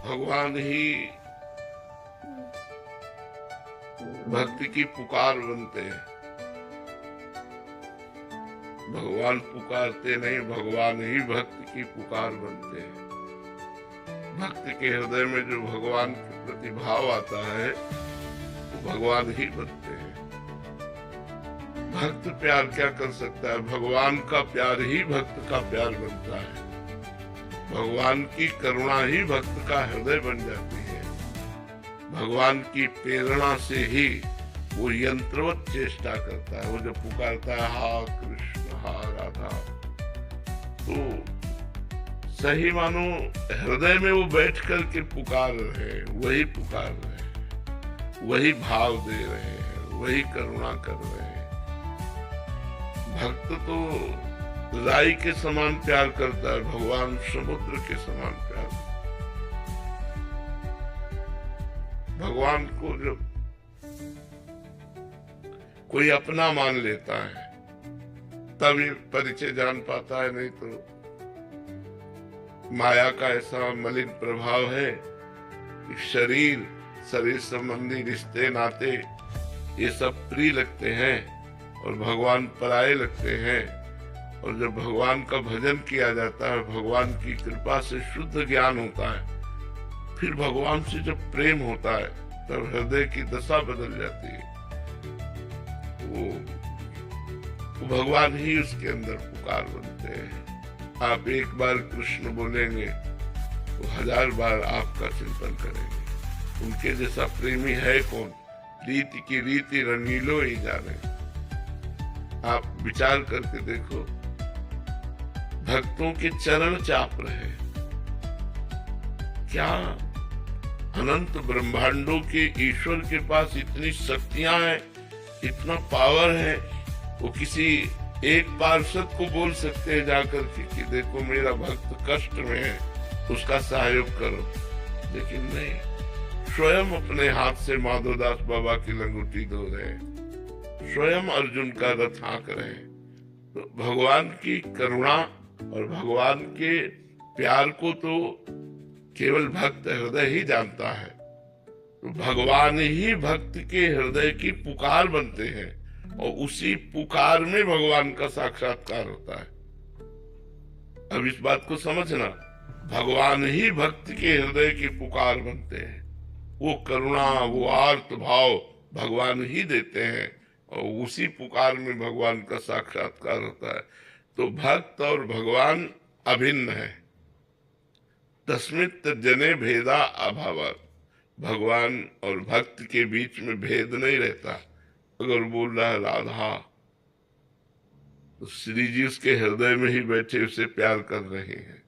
भगवान ही भक्ति की पुकार बनते हैं। भगवान पुकारते नहीं, भगवान ही भक्ति की पुकार बनते हैं। भक्त के हृदय में जो भगवान के प्रति भाव आता है वो भगवान ही बनते हैं। भक्त प्यार क्या कर सकता है? भगवान का प्यार ही भक्त का प्यार बनता है। भगवान की करुणा ही भक्त का हृदय बन जाती है। भगवान की प्रेरणा से ही वो यंत्रवत चेष्टा करता है। वो जब पुकारता है हा कृष्ण हा राधा, तो सही मानो हृदय में वो बैठ कर के पुकार रहे हैं, वही पुकार रहे हैं, वही भाव दे रहे हैं, वही करुणा कर रहे हैं। भक्त तो राई के समान प्यार करता है, भगवान समुद्र के समान प्यार करता है। भगवान को जब कोई अपना मान लेता है तब ये परिचय जान पाता है, नहीं तो माया का ऐसा मलिन प्रभाव है कि शरीर संबंधी रिश्ते नाते ये सब प्रिय लगते हैं और भगवान पराये लगते हैं। और जब भगवान का भजन किया जाता है, भगवान की कृपा से शुद्ध ज्ञान होता है, फिर भगवान से जब प्रेम होता है तब हृदय की दशा बदल जाती है। वो भगवान ही उसके अंदर पुकार बनते हैं। आप एक बार कृष्ण बोलेंगे तो 1000 बार आपका चिंतन करेंगे। उनके जैसा प्रेमी है कौन? रीति की रीति रंगीलो ही जाने। आप विचार करके देखो, भक्तों के चरण चाप रहे। क्या अनंत ब्रह्मांडों के ईश्वर के पास इतनी शक्तियां हैं, इतना पावर है, वो किसी एक पार्षद को बोल सकते हैं जाकर के कि देखो मेरा भक्त कष्ट में है, उसका सहयोग करो। लेकिन नहीं, स्वयं अपने हाथ से माधोदास बाबा की लंगोटी धो रहे हैं, स्वयं अर्जुन का रथ हाँक रहे हैं। तो भगवान की करुणा और भगवान के प्यार को तो केवल भक्त हृदय ही जानता है। तो भगवान ही भक्त के हृदय की पुकार बनते हैं और उसी पुकार में भगवान का साक्षात्कार होता है। अब इस बात को समझना, भगवान ही भक्त के हृदय की पुकार बनते हैं। वो करुणा, वो आर्त भाव भगवान ही देते हैं और उसी पुकार में भगवान का साक्षात्कार होता है। तो भक्त और भगवान अभिन्न है। तस्मित् जने भेदा अभावात्। भगवान और भक्त के बीच में भेद नहीं रहता। अगर बोल रहा है राधा, तो श्री जी उसके हृदय में ही बैठे उसे प्यार कर रहे हैं।